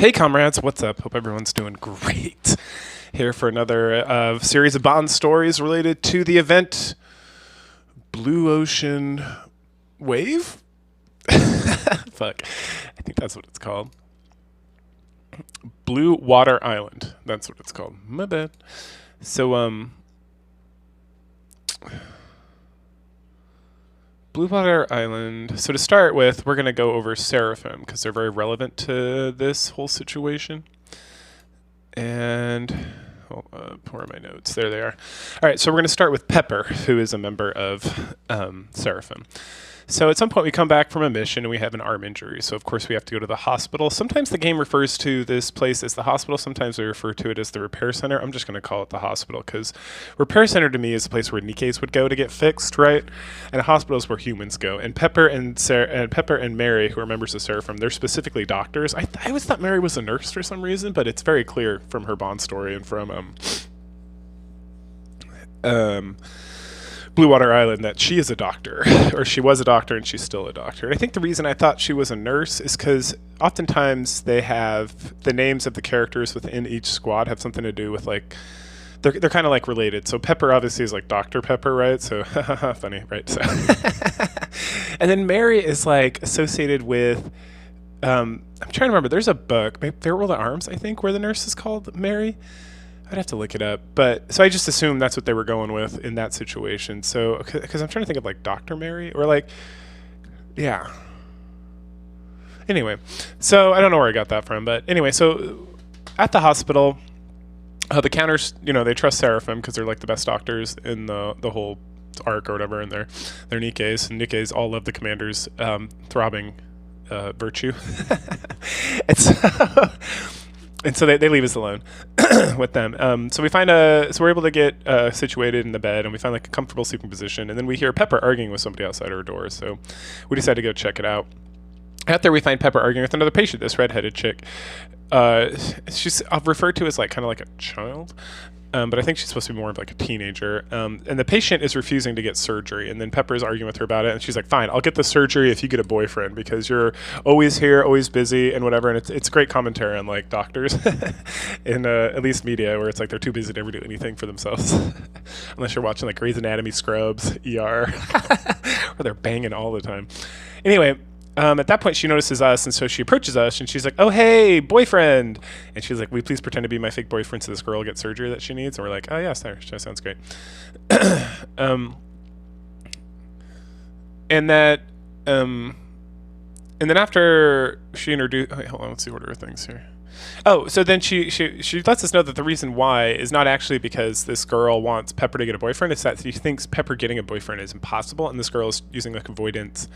Hey comrades, what's up? Hope everyone's doing great. Here for another series of Bond stories related to the event Blue Ocean Wave? Fuck. I think that's what it's called. Blue Water Island. That's what it's called. My bad. So, Blue Water Island. So to start with, we're going to go over Seraphim because they're very relevant to this whole situation. And where are my notes? There they are. All right, so we're going to start with Pepper, who is a member of Seraphim. So at some point we come back from a mission and we have an arm injury. So of course we have to go to the hospital. Sometimes the game refers to this place as the hospital. Sometimes they refer to it as the repair center. I'm just going to call it the hospital because repair center to me is a place where Nikkes would go to get fixed, right? And a hospital is where humans go. And Pepper and Mary, who are members of Seraphim, they're specifically doctors. I always thought Mary was a nurse for some reason, but it's very clear from her Bond story and from Blue Water Island that she is a doctor, or she was a doctor and she's still a doctor. And I think the reason I thought she was a nurse is because oftentimes they have the names of the characters within each squad have something to do with like they're kind of like related. So Pepper obviously is like Dr. Pepper, right? So funny, right? So and then Mary is like associated with I'm trying to remember. There's a book, Farewell to Arms, I think, where the nurse is called Mary. I'd have to look it up, but so I just assumed that's what they were going with in that situation. So, because I'm trying to think of like Dr. Mary or like, yeah. Anyway, so I don't know where I got that from, but anyway, so at the hospital, the counters, they trust Seraphim because they're like the best doctors in the whole arc or whatever, and they're Nikkes, and Nikkes all love the commander's throbbing virtue. And so they leave us alone with them. So we find so we're able to get situated in the bed, and we find like a comfortable sleeping position. And then we hear Pepper arguing with somebody outside our door. So we decide to go check it out. Out there, we find Pepper arguing with another patient, this redheaded chick. She's referred to as like kind of like a child. But I think she's supposed to be more of like a teenager. And the patient is refusing to get surgery. And then Pepper is arguing with her about it. And she's like, fine, I'll get the surgery if you get a boyfriend because you're always here, always busy and whatever. And it's great commentary on like doctors in at least media where it's like they're too busy to ever do anything for themselves. Unless you're watching like Grey's Anatomy, Scrubs, ER, where they're banging all the time. Anyway. At that point, she notices us, and so she approaches us, and she's like, oh, hey, boyfriend. And she's like, will you please pretend to be my fake boyfriend so this girl get surgery that she needs? And we're like, oh, yes, that sounds great. And then after she introduced... hold on, let's see what are things here. Oh, so then she lets us know that the reason why is not actually because this girl wants Pepper to get a boyfriend. It's that she thinks Pepper getting a boyfriend is impossible, and this girl is using like avoidant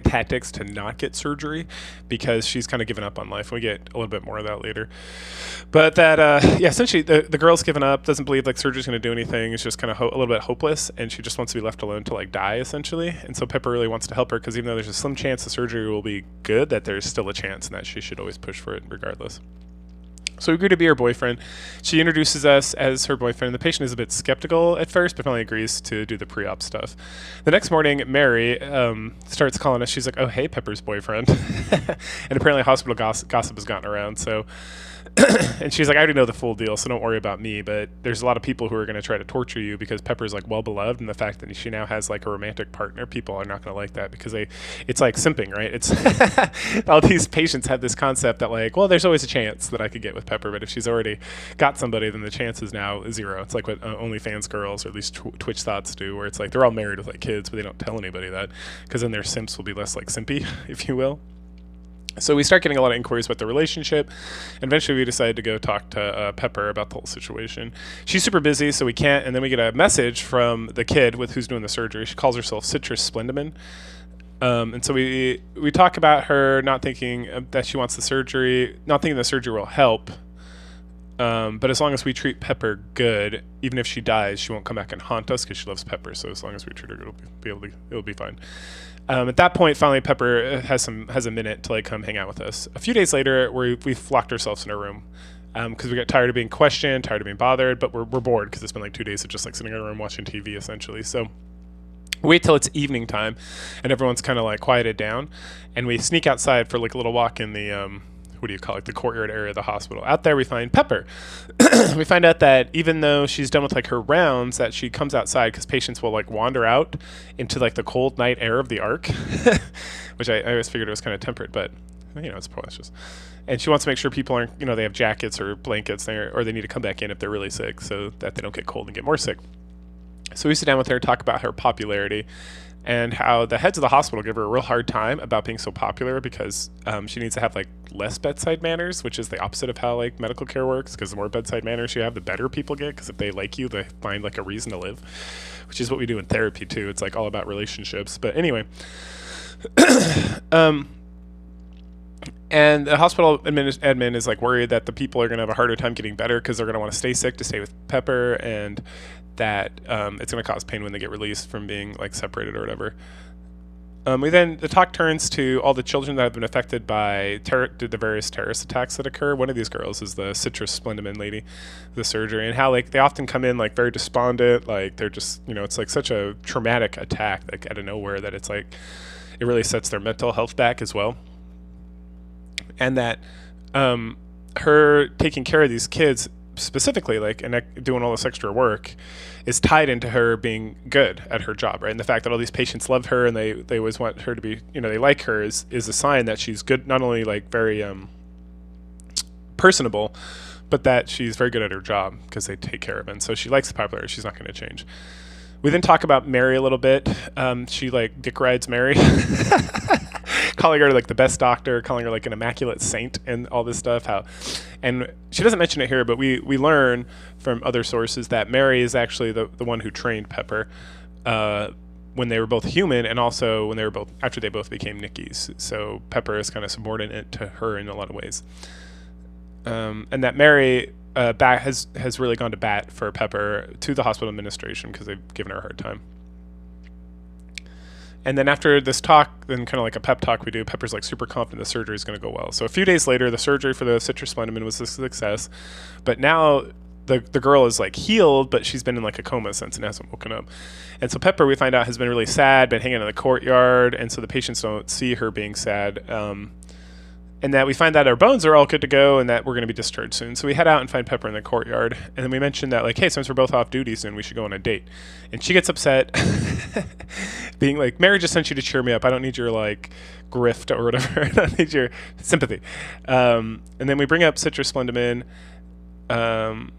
tactics to not get surgery because she's kind of given up on life. We get a little bit more of that later. But that, essentially the girl's given up, doesn't believe like surgery's going to do anything. It's just kind of a little bit hopeless, and she just wants to be left alone to like die, essentially. And so Pepper really wants to help her because even though there's a slim chance the surgery will be good, that there's still a chance and that she should always push for it regardless. So we agree to be her boyfriend. She introduces us as her boyfriend. The patient is a bit skeptical at first, but finally agrees to do the pre-op stuff. The next morning, Mary starts calling us. She's like, oh, hey, Pepper's boyfriend. And apparently hospital gossip has gotten around. So, and she's like, I already know the full deal, so don't worry about me. But there's a lot of people who are going to try to torture you because Pepper's like well-beloved. And the fact that she now has like a romantic partner, people are not going to like that because it's like simping, right? It's all these patients have this concept that like, well, there's always a chance that I could get with Pepper, but if she's already got somebody, then the chance is now zero. It's like what OnlyFans girls, or at least Twitch thoughts do, where it's like they're all married with like kids, but they don't tell anybody that because then their simps will be less like simpy, if you will. So we start getting a lot of inquiries about the relationship, and eventually we decide to go talk to Pepper about the whole situation. She's super busy, so we can't, and then we get a message from the kid who's doing the surgery. She calls herself Citrus Splendiman. And so we talk about her not thinking that she wants the surgery, not thinking the surgery will help, but as long as we treat Pepper good, even if she dies, she won't come back and haunt us because she loves Pepper, so as long as we treat her good, it'll be fine. At that point, finally, Pepper has a minute to like come hang out with us. A few days later, we've locked ourselves in a room because we got tired of being questioned, tired of being bothered, but we're bored because it's been like 2 days of just like sitting in a room watching TV, essentially. So we wait till it's evening time, and everyone's kind of like quieted down, and we sneak outside for like a little walk in the what do you call it, the courtyard area of the hospital. Out there we find Pepper. We find out that even though she's done with like her rounds, that she comes outside because patients will like wander out into like the cold night air of the Ark, which I always figured it was kind of temperate, but it's precious. And she wants to make sure people aren't, they have jackets or blankets there, or they need to come back in if they're really sick so that they don't get cold and get more sick. So we sit down with her and talk about her popularity and how the heads of the hospital give her a real hard time about being so popular because she needs to have like less bedside manners, which is the opposite of how like medical care works, because the more bedside manners you have, the better people get, because if they like you, they find like a reason to live, which is what we do in therapy too. It's like all about relationships. But anyway, and the hospital admin is like worried that the people are going to have a harder time getting better because they're going to want to stay sick to stay with Pepper, and that it's going to cause pain when they get released from being like separated or whatever. The talk turns to all the children that have been affected by the various terrorist attacks that occur. One of these girls is the Citrus Splendiman lady, the surgery, and how like they often come in like very despondent, like they're just it's like such a traumatic attack like out of nowhere that it's like it really sets their mental health back as well. And that her taking care of these kids specifically, like, and doing all this extra work is tied into her being good at her job, right? And the fact that all these patients love her and they always want her to be, they like her is a sign that she's good, not only like very personable, but that she's very good at her job because they take care of her. And so she likes the popularity. She's not going to change. We then talk about Mary a little bit. She like dick rides Mary. Calling her like the best doctor, calling her like an immaculate saint and all this stuff. And she doesn't mention it here, but we learn from other sources that Mary is actually the one who trained Pepper when they were both human, and also when after they both became Nikkes. So Pepper is kind of subordinate to her in a lot of ways. And that Mary has really gone to bat for Pepper to the hospital administration because they've given her a hard time. And then after this talk, then kind of like a pep talk we do, Pepper's like super confident the surgery is going to go well. So a few days later, the surgery for the Citrus Splendiman was a success. But now the girl is like healed, but she's been in like a coma since and hasn't woken up. And so Pepper, we find out, has been really sad, been hanging in the courtyard. And so the patients don't see her being sad. And that we find that our bones are all good to go and that we're going to be discharged soon. So we head out and find Pepper in the courtyard. And then we mention that, like, hey, since we're both off duty soon, we should go on a date. And she gets upset, being like, Mary just sent you to cheer me up. I don't need your, like, grift or whatever. I don't need your sympathy. And then we bring up Citrus Splendiman, and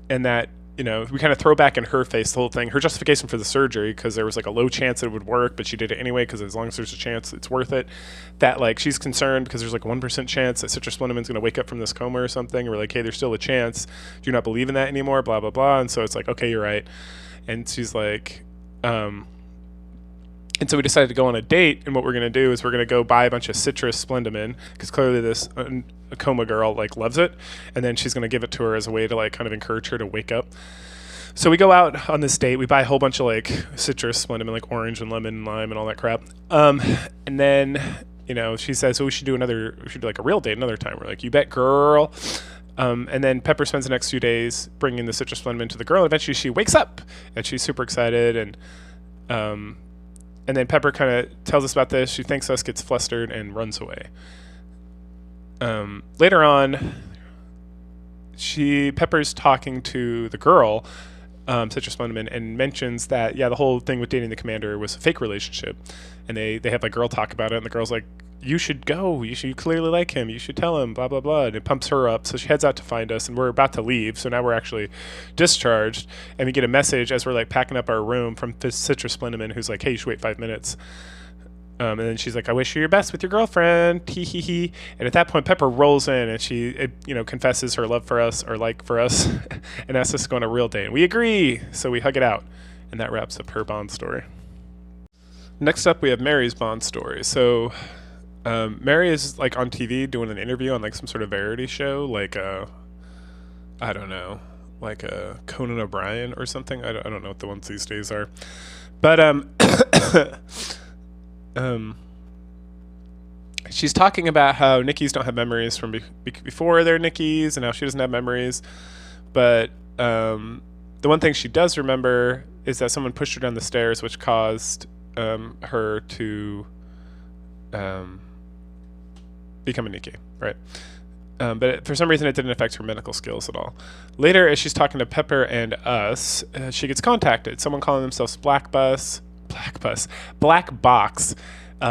that, we kind of throw back in her face the whole thing, her justification for the surgery, because there was like a low chance it would work, but she did it anyway because as long as there's a chance, it's worth it. That like she's concerned because there's like 1% chance that Citrus Splendiman's going to wake up from this coma or something. And we're like, hey, there's still a chance. Do you not believe in that anymore? Blah, blah, blah. And so it's like, okay, you're right. And she's like, and so we decided to go on a date, and what we're going to do is we're going to go buy a bunch of Citrus Splendiman because clearly this coma girl like loves it, and then she's going to give it to her as a way to like kind of encourage her to wake up. So we go out on this date, we buy a whole bunch of like Citrus Splendiman, like orange and lemon and lime and all that crap, and then she says, so we should do like a real date another time. We're like, you bet, girl. And then Pepper spends the next few days bringing the Citrus Splendiman to the girl, and eventually she wakes up and she's super excited, and then Pepper kind of tells us about this. She thanks us, gets flustered, and runs away. Later on, Pepper's talking to the girl, Citrus Splendiman, and mentions that, the whole thing with dating the commander was a fake relationship. And they have like girl talk about it, and the girl's like, you should go. You clearly like him. You should tell him, blah, blah, blah. And it pumps her up. So she heads out to find us, and we're about to leave. So now we're actually discharged. And we get a message as we're like packing up our room from this Citrus Splendiman, who's like, hey, you should wait 5 minutes. And then she's like, I wish you your best with your girlfriend. Hee hee hee. And at that point, Pepper rolls in, and she confesses her love for us, or like for us, and asks us to go on a real date. And we agree. So we hug it out. And that wraps up her Bond story. Next up, we have Mary's Bond story. So Mary is like on TV doing an interview on like some sort of variety show, like I don't know, like a Conan O'Brien or something. I don't know what the ones these days are, but she's talking about how Nikkes don't have memories from before they're Nikkes, and how she doesn't have memories, but the one thing she does remember is that someone pushed her down the stairs, which caused her to become a Nikke, right? But for some reason, it didn't affect her medical skills at all. Later, as she's talking to Pepper and us, she gets contacted. Someone calling themselves Black Box,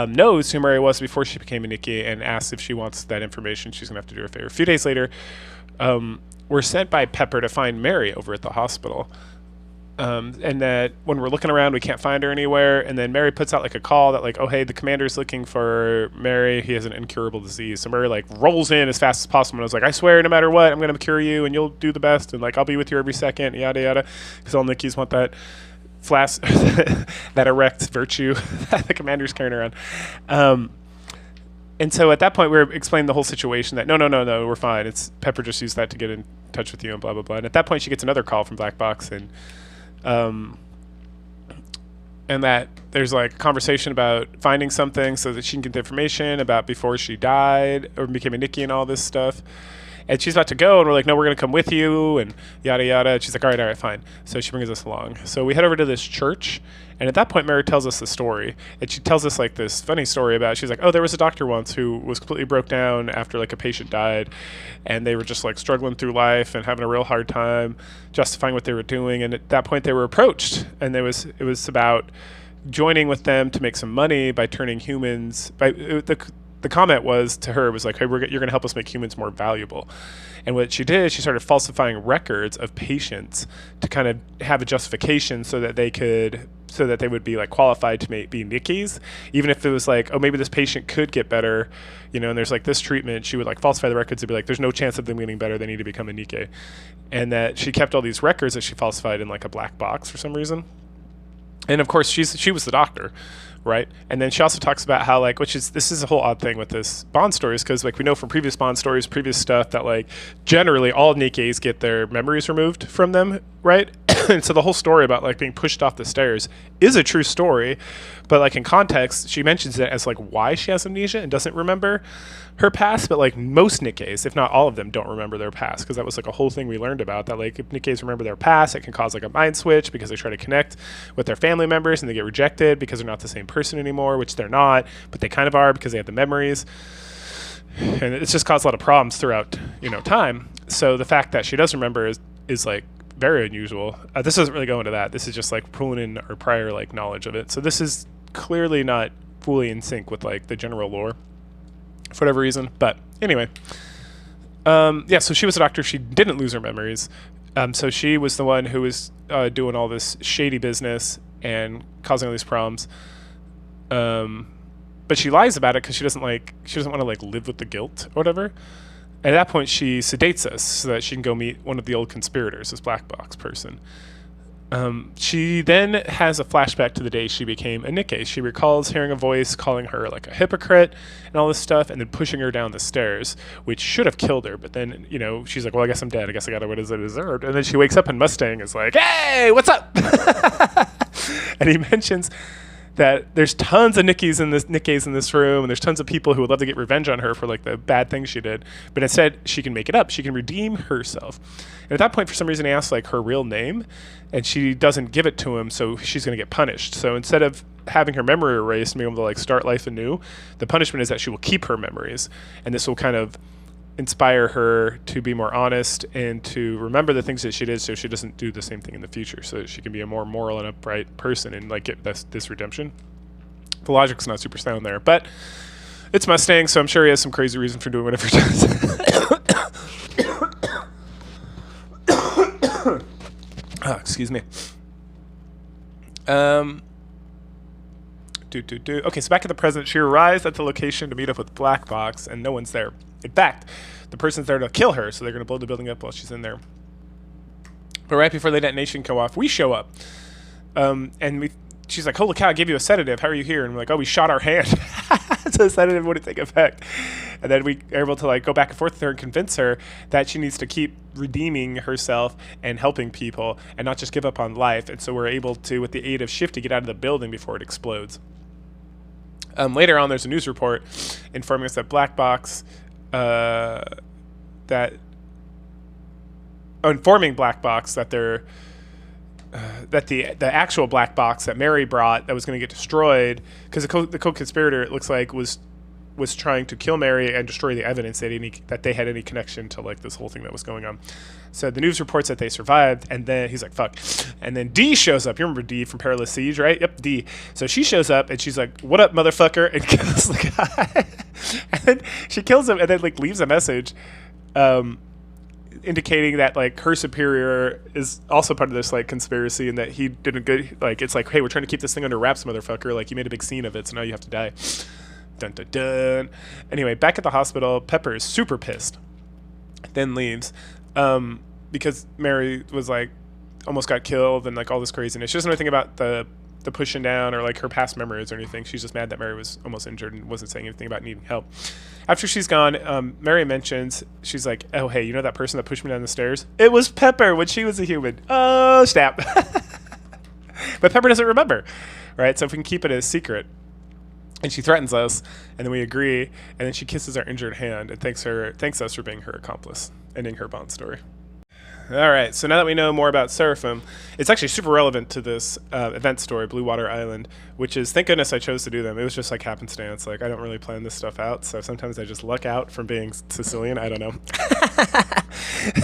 knows who Mary was before she became a Nikke and asks if she wants that information. She's going to have to do her a favor. A few days later, we're sent by Pepper to find Mary over at the hospital. And that when we're looking around, we can't find her anywhere. And then Mary puts out like a call that like, oh, hey, the commander's looking for Mary. He has an incurable disease. So Mary like rolls in as fast as possible. And I was like, I swear, no matter what, I'm going to cure you and you'll do the best. And like, I'll be with you every second, yada, yada. Because all Nikkes want that that erect virtue that the commander's carrying around. And so at that point, we were explaining the whole situation that no, we're fine. It's Pepper just used that to get in touch with you and blah, blah, blah. And at that point, she gets another call from Black Box and that there's like conversation about finding something so that she can get the information about before she died or became a Nikke and all this stuff. And she's about to go, and we're like, no, we're going to come with you, and yada, yada. And she's like, all right, fine. So she brings us along. So we head over to this church, and at that point, Mary tells us the story. And she tells us, like, this funny story about, she's like, oh, there was a doctor once who was completely broke down after, like, a patient died, and they were just, like, struggling through life and having a real hard time justifying what they were doing. And at that point, they were approached, and it was about joining with them to make some money by turning humans... The comment was to her was like, hey, you're going to help us make humans more valuable. And what she did, she started falsifying records of patients to kind of have a justification so that they would be like qualified to be Nikkes. Even if it was like, oh, maybe this patient could get better, and there's like this treatment, she would like falsify the records and be like, there's no chance of them getting better. They need to become a Nikke. And that she kept all these records that she falsified in like a black box for some reason. And of course, she was the doctor. Right. And then she also talks about how like, this is a whole odd thing with this Bond stories, because like we know from previous Bond stories, previous stuff that like generally all Nikkes get their memories removed from them. Right. And so the whole story about like being pushed off the stairs is a true story. But like in context, she mentions it as like why she has amnesia and doesn't remember her past. But like most Nikkes, if not all of them, don't remember their past, because that was like a whole thing we learned about, that like if Nikkes remember their past, it can cause like a mind switch because they try to connect with their family members and they get rejected because they're not the same person anymore, which they're not, but they kind of are because they have the memories. And it's just caused a lot of problems throughout time. So the fact that she does remember is like very unusual. This doesn't really go into that. This is just like pulling in our prior like knowledge of it. So this is clearly not fully in sync with like the general lore for whatever reason. But anyway, so she was a doctor. She didn't lose her memories. So she was the one who was doing all this shady business and causing all these problems. But she lies about it because she doesn't want to like live with the guilt or whatever. And at that point, she sedates us so that she can go meet one of the old conspirators, this Black Box person. She then has a flashback to the day she became a Nikke. She recalls hearing a voice calling her like a hypocrite and all this stuff, and then pushing her down the stairs, which should have killed her. But then, she's like, well, I guess I'm dead. I guess I got what I deserved. And then she wakes up and Mustang is like, hey, what's up? And he mentions that there's tons of Nikkes in this room, and there's tons of people who would love to get revenge on her for like the bad things she did. But instead, she can make it up. She can redeem herself. And at that point, for some reason, he asks like her real name, and she doesn't give it to him, so she's going to get punished. So instead of having her memory erased and being able to like start life anew, the punishment is that she will keep her memories, and this will kind of inspire her to be more honest and to remember the things that she did, so she doesn't do the same thing in the future, so that she can be a more moral and upright person and like get this redemption. The logic's not super sound there, but it's Mustang, so I'm sure he has some crazy reason for doing whatever he does. Excuse me. Okay, so back at the present, she arrives at the location to meet up with Black Box, and no one's there. In fact, the person's there to kill her, so they're going to blow the building up while she's in there. But right before the detonation go off, we show up. She's like, holy cow, I gave you a sedative. How are you here? And we're like, oh, we shot our hand. So the sedative wouldn't take effect. And then we are able to like go back and forth with her and convince her that she needs to keep redeeming herself and helping people and not just give up on life. And so we're able to, with the aid of Shifty, get out of the building before it explodes. Later on, there's a news report informing us that Black Box... informing Black Box that they're that the actual Black Box that Mary brought that was going to get destroyed, because the co-conspirator, it looks like, was was trying to kill Mary and destroy the evidence that they had any connection to like this whole thing that was going on. So the news reports that they survived, and then he's like, fuck. And then D shows up. You remember D from Perilous Siege, right? Yep, D. So she shows up, and she's like, what up, motherfucker? And kills the guy. And then she kills him, and then like leaves a message indicating that like her superior is also part of this like conspiracy, and that he did a good, like, it's like, hey, we're trying to keep this thing under wraps, motherfucker. Like, you made a big scene of it, so now you have to die. Dun, dun, dun. Anyway, back at the hospital, Pepper is super pissed, then leaves. Because Mary was like almost got killed and like all this craziness. She doesn't know anything about the pushing down or like her past memories or anything. She's just mad that Mary was almost injured and wasn't saying anything about needing help. After she's gone, Mary mentions, she's like, oh, hey, you know that person that pushed me down the stairs? It was Pepper when she was a human. Oh, snap. But Pepper doesn't remember, right? So if we can keep it a secret. And she threatens us, and then we agree, and then she kisses our injured hand and thanks us for being her accomplice, ending her Bond story. All right, so now that we know more about Seraphim, it's actually super relevant to this event story, Blue Water Island, which is, thank goodness I chose to do them. It was just like happenstance. Like, I don't really plan this stuff out, so sometimes I just luck out from being Sicilian. I don't know.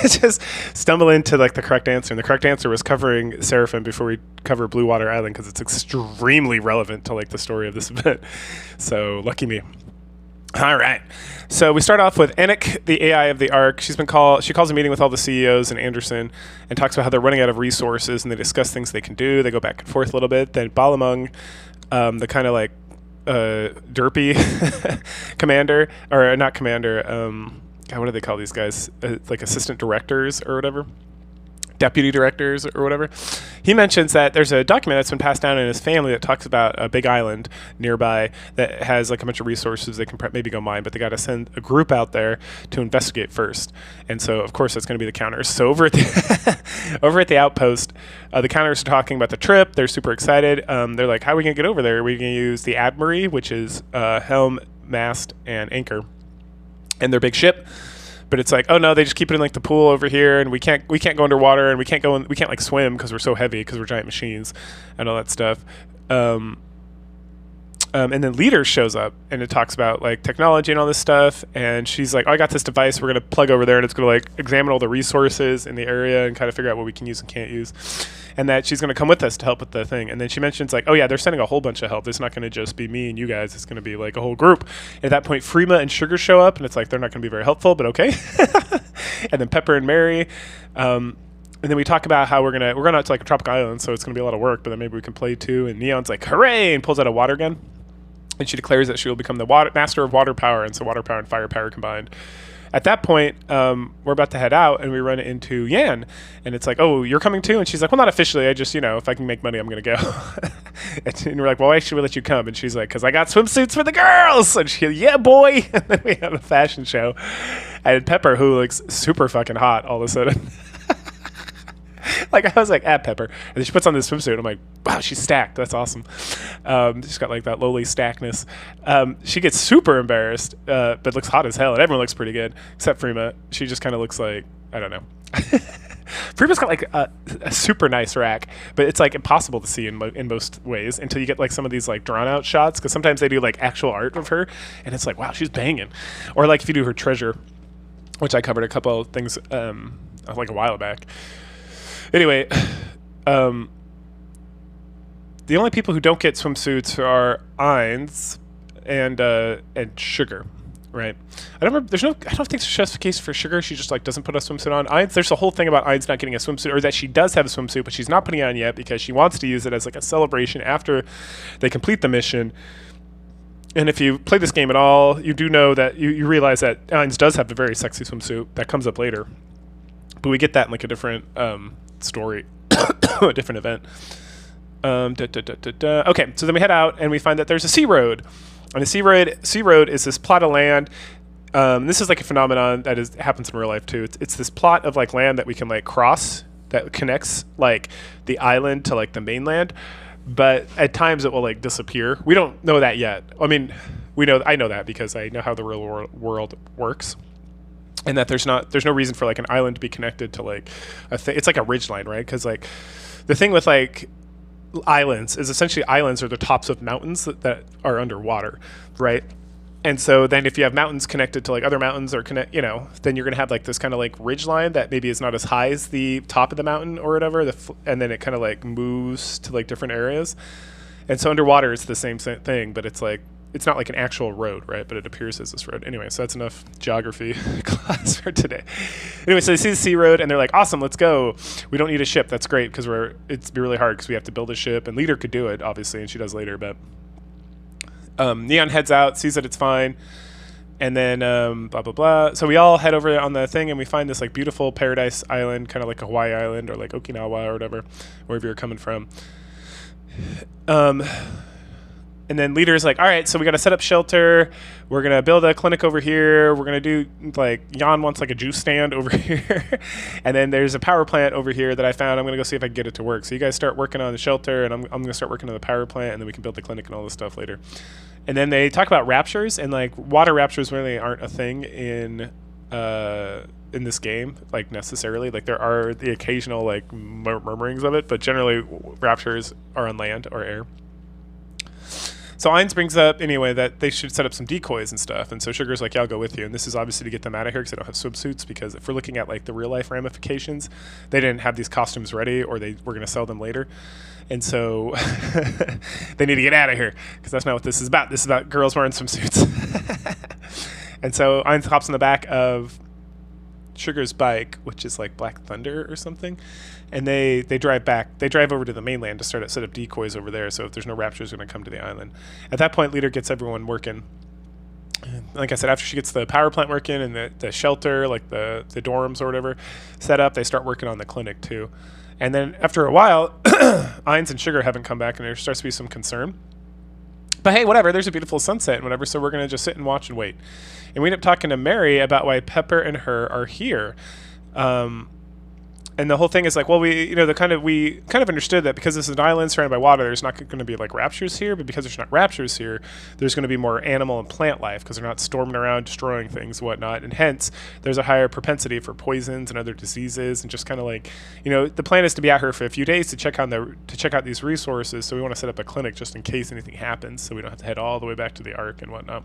Just stumble into like the correct answer, and the correct answer was covering Seraphim before we cover Blue Water Island, because it's extremely relevant to like the story of this event. So lucky me. All right. So we start off with Nikke, the AI of the Ark. She calls a meeting with all the CEOs and Anderson and talks about how they're running out of resources, and they discuss things they can do. They go back and forth a little bit. Then Balamung, the kind of like derpy commander, or not commander, God, what do they call these guys? Like assistant directors or whatever? Deputy directors or whatever. He mentions that there's a document that's been passed down in his family that talks about a big island nearby that has like a bunch of resources they can maybe go mine, but they got to send a group out there to investigate first. And so of course that's going to be the counters. So over at the outpost, the counters are talking about the trip. They're super excited. They're like, how are we going to get over there? Are we going to use the Admiral, which is helm, mast, and anchor, and their big ship? But it's like, oh no, they just keep it in like the pool over here, and we can't go underwater, and we can't like swim because we're so heavy because we're giant machines and all that stuff. And then Leader shows up, and it talks about like technology and all this stuff, and she's like, oh, I got this device we're gonna plug over there, and it's gonna like examine all the resources in the area and kind of figure out what we can use and can't use, and that she's gonna come with us to help with the thing. And then she mentions like, oh yeah, they're sending a whole bunch of help. It's not gonna just be me and you guys. It's gonna be like a whole group. And at that point, Freema and Sugar show up, and it's like they're not gonna be very helpful, but okay. And then Pepper and Mary. And then we talk about how we're going out to like a tropical island, so it's going to be a lot of work, but then maybe we can play too. And Neon's like, hooray, and pulls out a water gun. And she declares that she will become the master of water power, and so water power and fire power combined. At that point, we're about to head out, and we run into Yan. And it's like, oh, you're coming too? And she's like, well, not officially. I just, if I can make money, I'm going to go. And we're like, well, why should we let you come? And she's like, because I got swimsuits for the girls. And she, yeah, boy. And then we have a fashion show. And Pepper, who looks super fucking hot all of a sudden. Like, I was like, Pepper. And then she puts on this swimsuit. I'm like, wow, she's stacked. That's awesome. She's got like that lowly stackness. She gets super embarrassed, but looks hot as hell. And everyone looks pretty good, except Freema. She just kind of looks like, I don't know. Freema's got like a super nice rack, but it's like impossible to see in most ways until you get like some of these like drawn out shots, because sometimes they do like actual art of her, and it's like, wow, she's banging. Or like if you do her treasure, which I covered a couple of things like a while back. Anyway, the only people who don't get swimsuits are Ainz and Sugar, right? I don't think there's justification for Sugar. She just like doesn't put a swimsuit on. Ainz, there's a whole thing about Ainz not getting a swimsuit, or that she does have a swimsuit, but she's not putting it on yet because she wants to use it as like a celebration after they complete the mission. And if you play this game at all, you do know that you realize that Ainz does have a very sexy swimsuit. That comes up later. But we get that in like a different story, a different event. Okay, so then we head out and we find that there's a sea road. And the sea road is this plot of land. This is like a phenomenon that happens in real life too. It's this plot of like land that we can like cross that connects like the island to like the mainland. But at times it will like disappear. We don't know that yet. I mean, I know that because I know how the real world works. And that there's no reason for like an island to be connected to like it's like a ridge line, right? Because like the thing with like islands is essentially islands are the tops of mountains that are underwater, right? And so then if you have mountains connected to like other mountains or connect, then you're going to have like this kind of like ridge line that maybe is not as high as the top of the mountain or whatever. And then it kind of like moves to like different areas. And so underwater it's the same thing, but it's like, it's not like an actual road, right? But it appears as this road. Anyway, so that's enough geography class for today. Anyway, so they see the sea road and they're like, awesome, let's go. We don't need a ship. That's great because it'd be really hard because we have to build a ship. And Leader could do it, obviously, and she does later, but Neon heads out, sees that it's fine, and then blah blah blah. So we all head over on the thing, and we find this like beautiful paradise island, kind of like a Hawaii island or like Okinawa or whatever, wherever you're coming from. And then Leader's like, all right, so we got to set up shelter. We're going to build a clinic over here. We're going to do, like, Jan wants, like, a juice stand over here. And then there's a power plant over here that I found. I'm going to go see if I can get it to work. So you guys start working on the shelter, and I'm going to start working on the power plant, and then we can build the clinic and all this stuff later. And then they talk about raptures, and, like, water raptures really aren't a thing in this game, like, necessarily. Like, there are the occasional, like, murmurings of it, but generally raptures are on land or air. So Ainz brings up, anyway, that they should set up some decoys and stuff. And so Sugar's like, yeah, I'll go with you. And this is obviously to get them out of here because they don't have swimsuits. Because if we're looking at, like, the real-life ramifications, they didn't have these costumes ready or they were going to sell them later. And so they need to get out of here because that's not what this is about. This is about girls wearing swimsuits. And so Ainz hops on the back of Sugar's bike, which is like Black Thunder or something, and they drive back. They drive over to the mainland to set up decoys over there, so if there's no raptors going to come to the island. At that point, Leader gets everyone working. Like I said, after she gets the power plant working and the shelter, like the dorms or whatever, set up, they start working on the clinic too. And then after a while, Ainz and Sugar haven't come back, and there starts to be some concern. But hey, whatever, there's a beautiful sunset and whatever, so we're going to just sit and watch and wait. And we end up talking to Mary about why Pepper and her are here. And the whole thing is like, well, we kind of understood that because this is an island surrounded by water, there's not going to be like raptures here, but because there's not raptures here, there's going to be more animal and plant life because they're not storming around destroying things and whatnot, and hence there's a higher propensity for poisons and other diseases, and just kind of like, the plan is to be out here for a few days to check out these resources, so we want to set up a clinic just in case anything happens, so we don't have to head all the way back to the Ark and whatnot.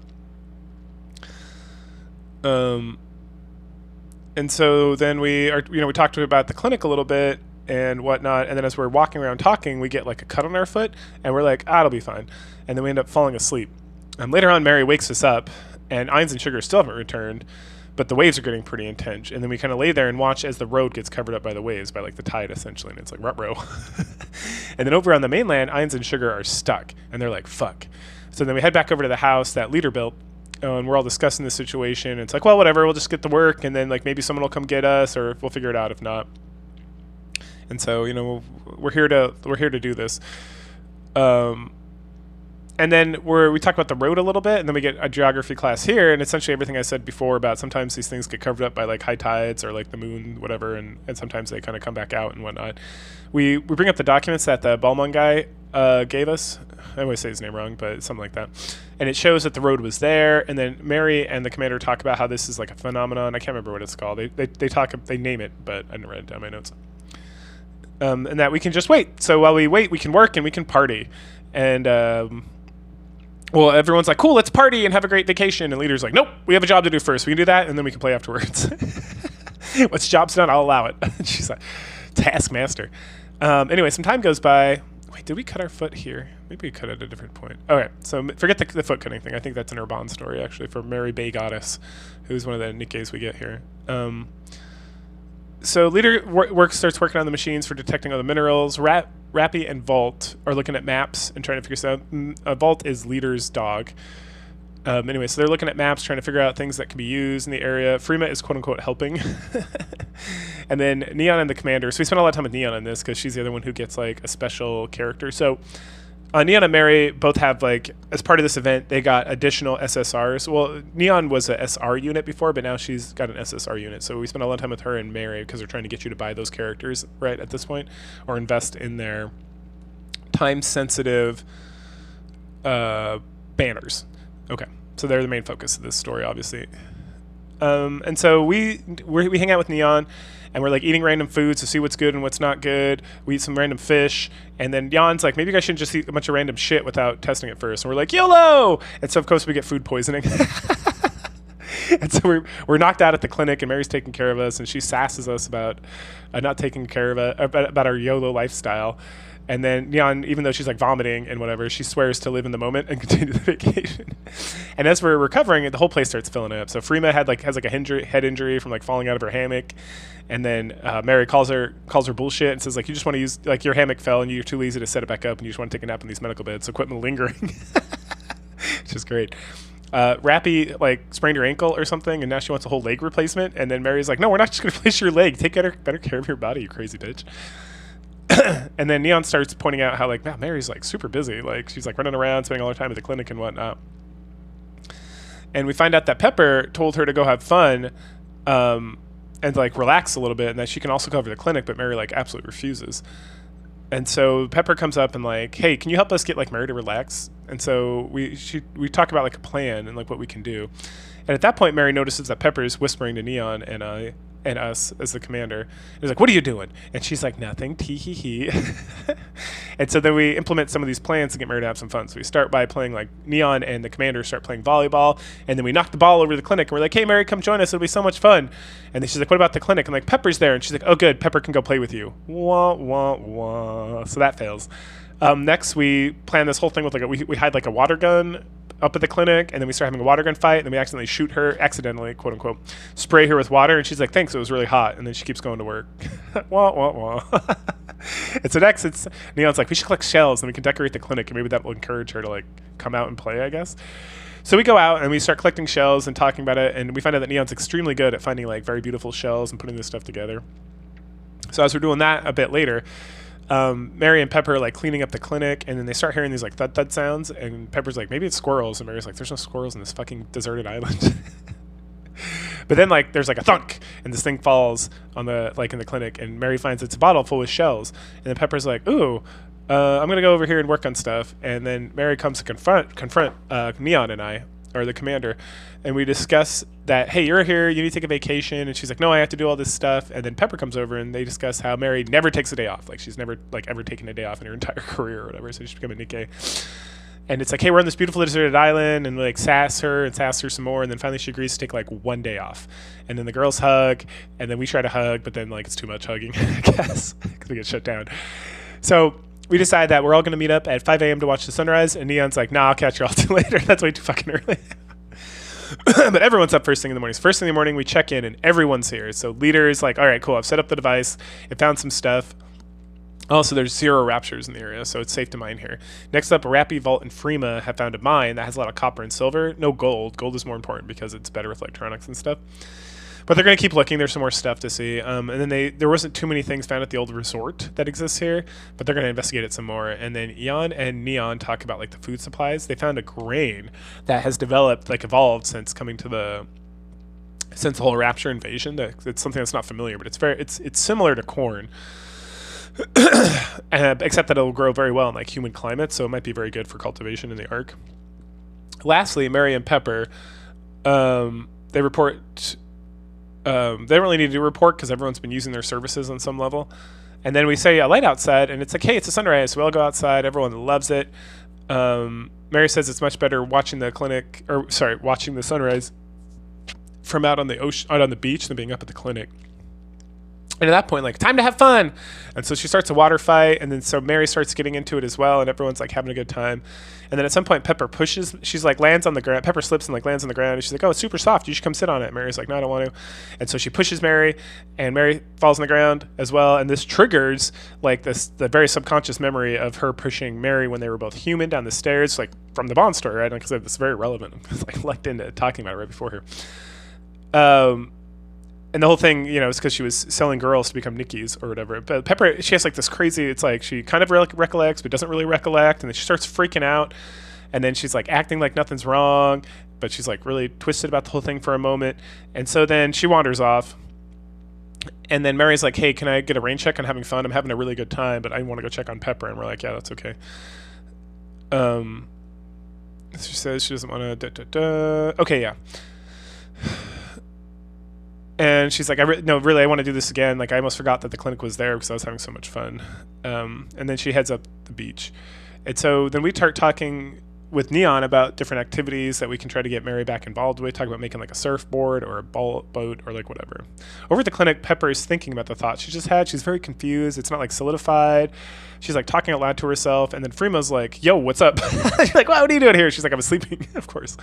And so then we talked about the clinic a little bit and whatnot, and then as we're walking around talking, we get like a cut on our foot, and we're like, it'll be fine. And then we end up falling asleep. Later on, Mary wakes us up, and Ainz and Sugar still haven't returned, but the waves are getting pretty intense. And then we kind of lay there and watch as the road gets covered up by the waves, by like the tide essentially, and it's like ruh-roh. And then over on the mainland, Ainz and Sugar are stuck, and they're like, fuck. So then we head back over to the house that Leader built, and we're all discussing the situation. And it's like, well, whatever, we'll just get to work, and then like maybe someone will come get us, or we'll figure it out if not. And so we're here to do this. And then we talk about the road a little bit, and then we get a geography class here, and essentially everything I said before about sometimes these things get covered up by like high tides or like the moon, whatever, and sometimes they kind of come back out and whatnot. We bring up the documents that the Balmon guy gave us. I always say his name wrong, but it's something like that. And it shows that the road was there, and then Mary and the commander talk about how this is like a phenomenon. I can't remember what it's called. They name it, but I didn't write it down in my notes. And that we can just wait. So while we wait, we can work and we can party. And well, everyone's like, cool, let's party and have a great vacation. And Leader's like, nope, we have a job to do first. We can do that, and then we can play afterwards. Once the job's done, I'll allow it. She's like, taskmaster. Anyway, some time goes by. Wait, did we cut our foot here? Maybe we cut it at a different point. Okay, so forget the foot cutting thing. I think that's an Urban story, actually, for Mary Bay Goddess, who's one of the Nikkes we get here. So Leader starts working on the machines for detecting other minerals. Rappy and Vault are looking at maps and trying to figure this out. Vault is Leader's dog. Anyway, so they're looking at maps, trying to figure out things that can be used in the area. Freema is quote-unquote helping. And then Neon and the commander. So we spent a lot of time with Neon on this because she's the other one who gets like a special character. So Neon and Mary both have like, as part of this event, they got additional SSRs. Well, Neon was a SR unit before, but now she's got an SSR unit. So we spent a lot of time with her and Mary because they're trying to get you to buy those characters right at this point, or invest in their time-sensitive banners. Okay, so they're the main focus of this story, obviously. And so we hang out with Neon, and we're like eating random foods to see what's good and what's not good. We eat some random fish, and then Jan's like, maybe you guys shouldn't just eat a bunch of random shit without testing it first. And we're like, YOLO! And so of course we get food poisoning. And so we're knocked out at the clinic, and Mary's taking care of us, and she sasses us about not taking care of about our YOLO lifestyle. And then Neon, even though she's like vomiting and whatever, she swears to live in the moment and continue the vacation. And as we're recovering, the whole place starts filling up. So Freema has like a head injury from like falling out of her hammock, and then Mary calls her bullshit and says like, you just want to use like your hammock fell and you're too lazy to set it back up and you just want to take a nap in these medical beds, so quit malingering. Which is great. Rappy like sprained her ankle or something, and now she wants a whole leg replacement. And then Mary's like, no, we're not just gonna replace your leg. Take better care of your body, you crazy bitch. And then Neon starts pointing out how like, wow, Mary's like super busy. Like she's like running around, spending all her time at the clinic and whatnot. And we find out that Pepper told her to go have fun, and like relax a little bit, and that she can also cover the clinic, but Mary like absolutely refuses. And so Pepper comes up and like, hey, can you help us get like Mary to relax? And so we talk about like a plan and like what we can do. And at that point, Mary notices that Pepper is whispering to Neon and us as the commander. He's like, what are you doing? And she's like, nothing, tee hee hee. And so then we implement some of these plans to get Mary to have some fun. So we start by playing like Neon and the commander start playing volleyball, and then we knock the ball over to the clinic, and we're like, hey Mary, come join us, it'll be so much fun. And then she's like, what about the clinic? And like, Pepper's there, and she's like, oh good, Pepper can go play with you. Wah wah wah. So that fails. Next we plan this whole thing with like we hide like a water gun up at the clinic, and then we start having a water gun fight, and then we accidentally shoot her, quote unquote, spray her with water, and she's like, thanks, it was really hot, and then she keeps going to work. Wah, wah, wah. And so next it's Neon's like, we should collect shells and we can decorate the clinic, and maybe that will encourage her to like come out and play, I guess. So we go out and we start collecting shells and talking about it, and we find out that Neon's extremely good at finding like very beautiful shells and putting this stuff together. So as we're doing that a bit later, Mary and Pepper are like cleaning up the clinic, and then they start hearing these like thud thud sounds, and Pepper's like, maybe it's squirrels, and Mary's like, there's no squirrels in this fucking deserted island. But then like there's like a thunk, and this thing falls on the like in the clinic, and Mary finds it's a bottle full with shells, and then Pepper's like, ooh, I'm gonna go over here and work on stuff. And then Mary comes to confront Neon and I, or the commander, and we discuss that, hey, you're here, you need to take a vacation. And she's like, no, I have to do all this stuff. And then Pepper comes over, and they discuss how Mary never takes a day off. Like she's never like ever taken a day off in her entire career or whatever, so she's become a Nikke. And it's like, hey, we're on this beautiful deserted island, and like sass her some more, and then finally she agrees to take like one day off. And then the girls hug, and then we try to hug, but then like it's too much hugging, I guess, because we get shut down. So we decide that we're all going to meet up at 5 a.m. to watch the sunrise, and Neon's like, nah, I'll catch you all too later. That's way too fucking early. But everyone's up first thing in the morning. So first thing in the morning, we check in, and everyone's here. So leader's like, all right, cool, I've set up the device, it found some stuff. Also, there's 0 raptures in the area, so it's safe to mine here. Next up, Rappy, Vault, and Freema have found a mine that has a lot of copper and silver. No gold. Gold is more important because it's better with electronics and stuff. But they're going to keep looking. There's some more stuff to see. And then there wasn't too many things found at the old resort that exists here, but they're going to investigate it some more. And then Eon and Neon talk about like the food supplies. They found a grain that has developed, like evolved since coming to the whole Rapture invasion. It's something that's not familiar, but it's similar to corn. Except that it'll grow very well in like humid climates, so it might be very good for cultivation in the Ark. Lastly, Mary and Pepper, they report. They don't really need to report because everyone's been using their services on some level. And then we say a light outside, and it's like, hey, it's a sunrise, so we all go outside. Everyone loves it. Mary says it's much better watching the sunrise from out on the ocean, out on the beach, than being up at the clinic. And at that point, like, time to have fun. And so she starts a water fight, and then so Mary starts getting into it as well, and everyone's like having a good time. And then at some point, Pepper pushes, she's like lands on the ground. Pepper slips and like lands on the ground, and she's like, oh, it's super soft, you should come sit on it. Mary's like, no, I don't want to. And so she pushes Mary, and Mary falls on the ground as well. And this triggers like the very subconscious memory of her pushing Mary when they were both human down the stairs, like from the Bond story, right? Because it's very relevant. I was like lucked into talking about it right before her. And the whole thing, you know, is because she was selling girls to become Nikkes or whatever. But Pepper, she has like this crazy, it's like she kind of recollects, but doesn't really recollect. And then she starts freaking out. And then she's like acting like nothing's wrong, but she's like really twisted about the whole thing for a moment. And so then she wanders off. And then Mary's like, hey, can I get a rain check on having fun? I'm having a really good time, but I want to go check on Pepper. And we're like, yeah, that's okay. She says she doesn't want to, okay, yeah. And she's like, no, really, I want to do this again. Like, I almost forgot that the clinic was there because I was having so much fun. And then she heads up the beach. And so then we start talking with Neon about different activities that we can try to get Mary back involved with. Talk about making like a surfboard or a boat or like whatever. Over at the clinic, Pepper is thinking about the thoughts she just had. She's very confused. It's not like solidified. She's like talking out loud to herself. And then Freema's like, yo, what's up? She's like, what are you doing here? She's like, I was sleeping, of course.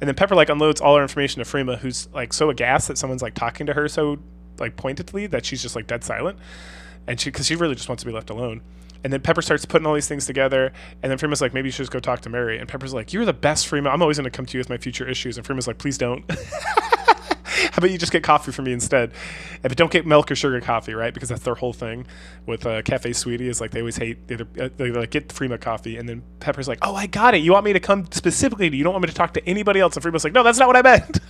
And then Pepper like unloads all her information to Freema, who's like so aghast that someone's like talking to her so like pointedly that she's just like dead silent. And because she really just wants to be left alone. And then Pepper starts putting all these things together. And then Freema's like, maybe you should just go talk to Mary. And Pepper's like, you're the best, Freema. I'm always going to come to you with my future issues. And Freema's like, please don't. How about you just get coffee from me instead? But don't get milk or sugar coffee, right? Because that's their whole thing with Cafe Sweetie is like they always hate, they like get Freema coffee. And then Pepper's like, oh, I got it. You want me to come specifically to you. You don't want me to talk to anybody else. And Freema's like, no, that's not what I meant.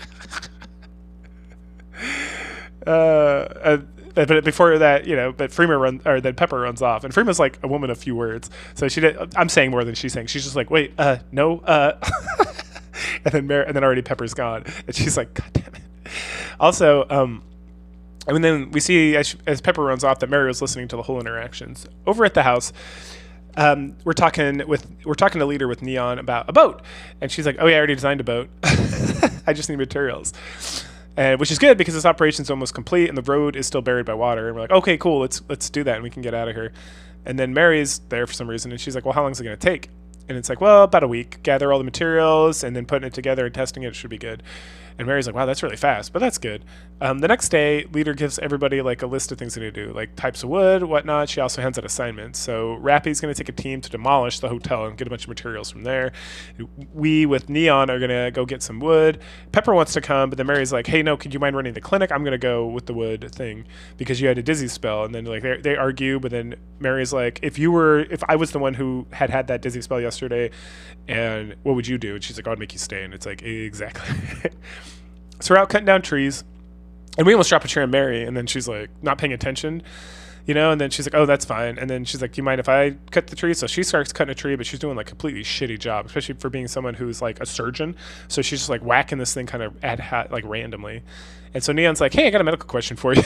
But before that, but then Pepper runs off, and Freema's like a woman of few words. So I'm saying more than she's saying. She's just like, wait, no, and then already Pepper's gone, and she's like, God damn it. Also, and then we see as Pepper runs off that Mary was listening to the whole interactions over at the house. We're talking to Leader with Neon about a boat, and she's like, oh yeah, I already designed a boat. I just need materials. Which is good because this operation's almost complete and the road is still buried by water. And we're like, okay, cool, let's do that and we can get out of here. And then Mary's there for some reason and she's like, well, how long is it going to take? And it's like, well, about a week. Gather all the materials and then putting it together and testing it should be good. And Mary's like, wow, that's really fast, but that's good. The next day, Leader gives everybody like a list of things they need to do, like types of wood, whatnot. She also hands out assignments. So Rappy's going to take a team to demolish the hotel and get a bunch of materials from there. We, with Neon, are going to go get some wood. Pepper wants to come, but then Mary's like, hey, no, could you mind running the clinic? I'm going to go with the wood thing because you had a dizzy spell. And then like they argue, but then Mary's like, if I was the one who had that dizzy spell yesterday, and what would you do? And she's like, oh, I'd make you stay. And it's like, exactly. So we're out cutting down trees, and we almost drop a tree on Mary, and then she's like, not paying attention, and then she's like, oh, that's fine. And then she's like, do you mind if I cut the tree? So she starts cutting a tree, but she's doing like a completely shitty job, especially for being someone who's like a surgeon. So she's just like whacking this thing kind of like randomly. And so Neon's like, hey, I got a medical question for you.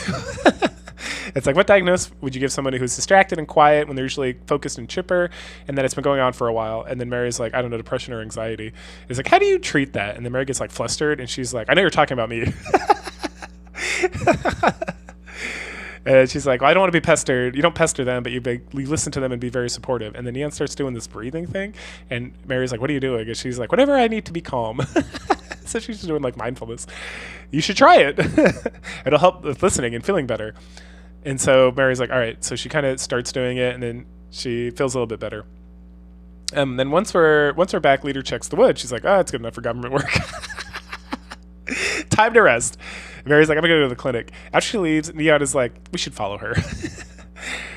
It's like, what diagnosis would you give somebody who's distracted and quiet when they're usually focused and chipper, and that it's been going on for a while? And then Mary's like, I don't know, depression or anxiety. It's like, how do you treat that? And then Mary gets like flustered, and she's like, I know you're talking about me. And she's like, well, I don't want to be pestered. You don't pester them, but you listen to them and be very supportive. And then Neon starts doing this breathing thing, and Mary's like, what are you doing? And she's like, whatever I need to be calm. So she's just doing like mindfulness. You should try it. It'll help with listening and feeling better. And so Mary's like, all right. So she kind of starts doing it, and then she feels a little bit better. Then once we're back, Leader checks the wood. She's like, oh, it's good enough for government work. Time to rest. And Mary's like, I'm gonna go to the clinic. After she leaves, Neon is like, we should follow her.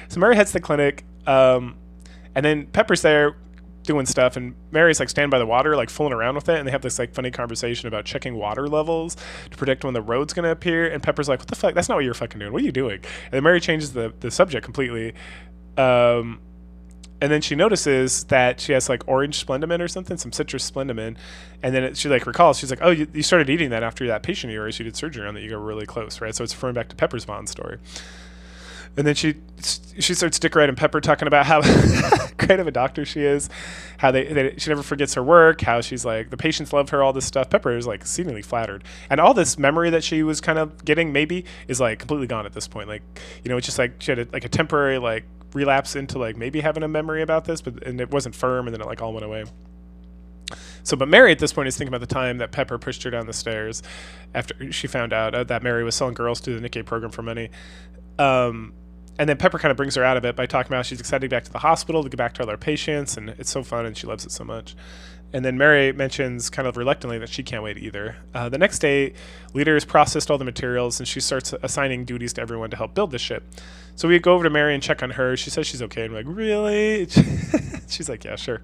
So Mary heads to the clinic, and then Pepper's there doing stuff, and Mary's like standing by the water, like fooling around with it, and they have this like funny conversation about checking water levels to predict when the road's gonna appear. And Pepper's like, what the fuck? That's not what you're fucking doing. What are you doing? And then Mary changes the subject completely. And then she notices that she has like orange splendimin or something, some citrus splendimin. And then she like recalls, she's like, oh, you started eating that after that patient of yours you did surgery on that you got really close, right? So it's referring back to Pepper's Bond story. And then she starts Dick Red and Pepper talking about how great of a doctor she is, how she never forgets her work, how she's like, the patients love her, all this stuff. Pepper is like exceedingly flattered. And all this memory that she was kind of getting maybe is like completely gone at this point. Like, it's just like she had a temporary like relapse into like maybe having a memory about this, and it wasn't firm, and then it like all went away. So, but Mary at this point is thinking about the time that Pepper pushed her down the stairs after she found out that Mary was selling girls to the Nikke program for money. And then Pepper kind of brings her out of it by talking about she's excited to get back to the hospital to get back to all her patients, and it's so fun and she loves it so much. And then Mary mentions kind of reluctantly that she can't wait either. The next day, Leader has processed all the materials, and she starts assigning duties to everyone to help build the ship. So we go over to Mary and check on her. She says she's okay. And we're like, really? She's like, yeah, sure.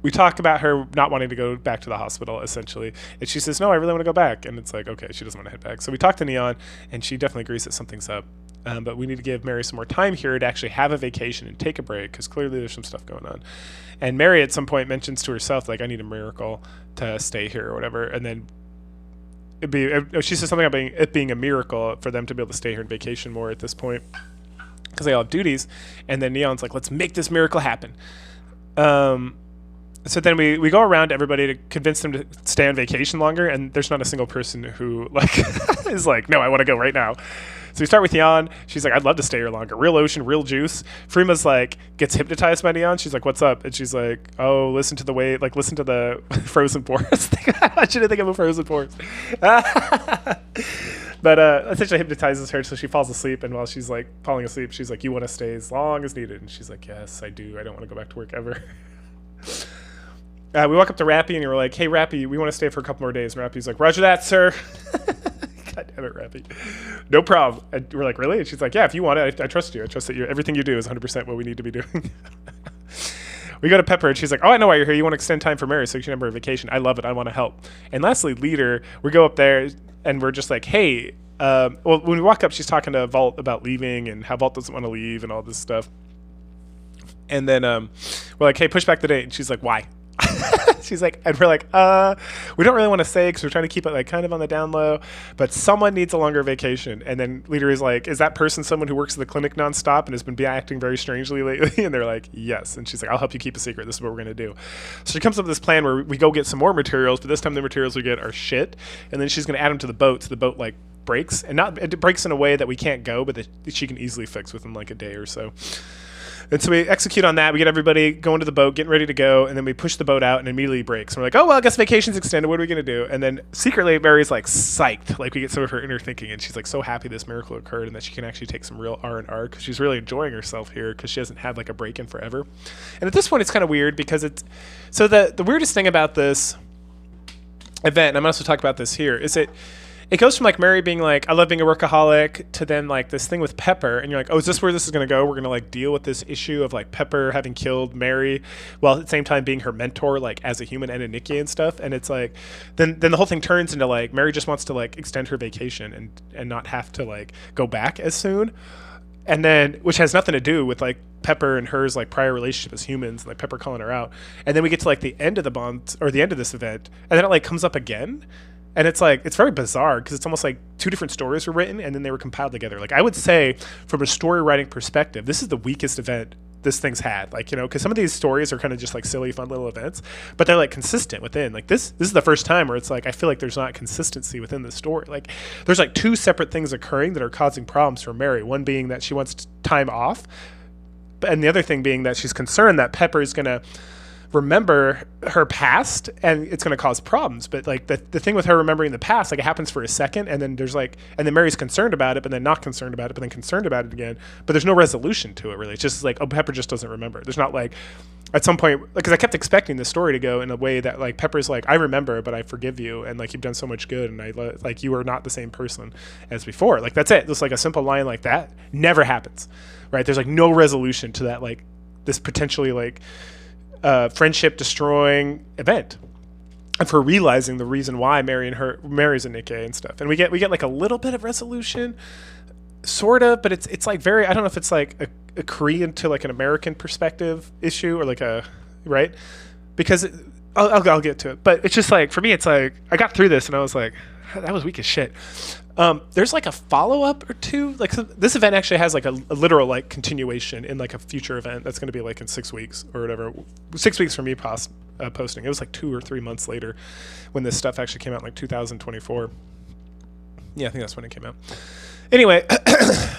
We talk about her not wanting to go back to the hospital, essentially. And she says, no, I really want to go back. And it's like, okay, she doesn't want to head back. So we talk to Neon, and she definitely agrees that something's up. But we need to give Mary some more time here to actually have a vacation and take a break, because clearly there's some stuff going on. And Mary at some point mentions to herself, like, I need a miracle to stay here or whatever. And then she says something about it being a miracle for them to be able to stay here and vacation more at this point because they all have duties. And then Neon's like, let's make this miracle happen. So then we go around to everybody to convince them to stay on vacation longer, and there's not a single person who like is like, no, I want to go right now. So we start with Neon. She's like, I'd love to stay here longer. Real ocean, real juice. Freema's like, gets hypnotized by Neon. She's like, what's up? And she's like, oh, listen to the frozen forest. I want you to think of a frozen forest. But essentially hypnotizes her so she falls asleep, and while she's like falling asleep, she's like, you want to stay as long as needed? And she's like, yes, I do. I don't want to go back to work ever. We walk up to Rappy and we're like, hey, Rappy, we want to stay for a couple more days. And Rappy's like, roger that, sir. God damn it, Rappy. No problem. And we're like, really? And she's like, yeah, if you want it, I trust you. I trust that everything you do is 100% what we need to be doing. We go to Pepper and she's like, oh, I know why you're here. You want to extend time for Mary so you can have her vacation. I love it. I want to help. And lastly, Leader, we go up there and we're just like, hey, well, when we walk up, she's talking to Vault about leaving and how Vault doesn't want to leave and all this stuff. And then we're like, hey, push back the date. And she's like, why? She's like, and we're like, we don't really want to say because we're trying to keep it like kind of on the down low, but someone needs a longer vacation. And then Leader is like, is that person someone who works at the clinic nonstop and has been acting very strangely lately? And they're like, yes. And she's like, I'll help you keep a secret. This is what we're going to do. So she comes up with this plan where we go get some more materials, but this time the materials we get are shit. And then she's going to add them to the boat. So the boat like breaks, and it breaks in a way that we can't go, but that she can easily fix within like a day or so. And so we execute on that. We get everybody going to the boat, getting ready to go, and then we push the boat out and it immediately breaks. And we're like, oh, well, I guess vacation's extended. What are we going to do? And then secretly, Mary's like psyched. Like we get some of her inner thinking, and she's like so happy this miracle occurred and that she can actually take some real R&R because she's really enjoying herself here because she hasn't had like a break in forever. And at this point, it's kind of weird because it's... So the weirdest thing about this event, and I'm also talking about this here, is it goes from like Mary being like, I love being a workaholic, to then like this thing with Pepper, and you're like, oh, is this where this is going to go? We're going to like deal with this issue of like Pepper having killed Mary while at the same time being her mentor, like as a human and a Nikke and stuff. And it's like, then the whole thing turns into like Mary just wants to like extend her vacation and not have to like go back as soon. And then, which has nothing to do with like Pepper and hers like prior relationship as humans, like Pepper calling her out. And then we get to like the end of the bond or the end of this event, and then it like comes up again. And it's like, it's very bizarre because it's almost like two different stories were written and then they were compiled together. Like I would say from a story writing perspective, this is the weakest event this thing's had. Like, you know, because some of these stories are kind of just like silly, fun little events, but they're like consistent within. Like this is the first time where it's like, I feel like there's not consistency within the story. Like there's like two separate things occurring that are causing problems for Mary. One being that she wants time off, and the other thing being that she's concerned that Pepper is going to remember her past and it's going to cause problems. But like the thing with her remembering the past, like it happens for a second and then there's like, and then Mary's concerned about it, but then not concerned about it, but then concerned about it again, but there's no resolution to it really. It's just like, oh, Pepper just doesn't remember. There's not like at some point, because I kept expecting the story to go in a way that like Pepper's like, I remember, but I forgive you, and like you've done so much good, and I like you are not the same person as before. Like that's it. Just like a simple line like that never happens, right? There's like no resolution to that, like this potentially like friendship destroying event, and for realizing the reason why Mary's a Nikke and stuff. And we get like a little bit of resolution, sort of, but it's like very, I don't know if it's like a Korean to like an American perspective issue or like a, right? Because I'll get to it, but it's just like, for me, it's like, I got through this and I was like, that was weak as shit. There's like a follow-up or two. Like this event actually has like a literal like continuation in like a future event that's going to be like in 6 weeks or whatever. 6 weeks from me posting. It was like 2 or 3 months later when this stuff actually came out in like 2024. Yeah, I think that's when it came out. Anyway,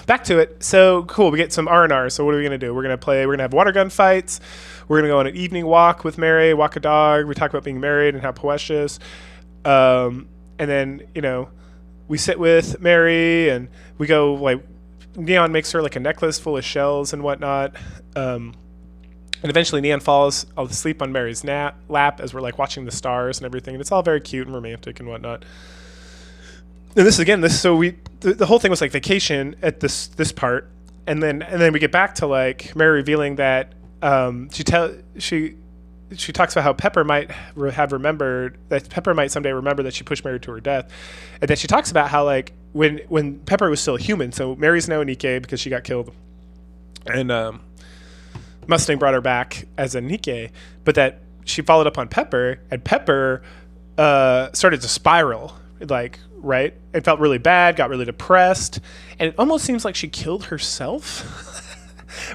back to it. So cool. We get some R&R. So what are we going to do? We're going to have water gun fights. We're going to go on an evening walk with Mary, walk a dog. We talk about being married and how precious. And then, you know, we sit with Mary and we go like, Neon makes her like a necklace full of shells and whatnot. And eventually Neon falls asleep on Mary's lap as we're like watching the stars and everything. And it's all very cute and romantic and whatnot. And the whole thing was like vacation at this part. And then we get back to like Mary revealing that she talks about how Pepper might have remembered that Pepper might someday remember that she pushed Mary to her death. And then she talks about how like when Pepper was still human, so Mary's now a Nikke because she got killed, and Mustang brought her back as a Nikke, but that she followed up on Pepper, and Pepper started to spiral, like right? It felt really bad, got really depressed, and it almost seems like she killed herself.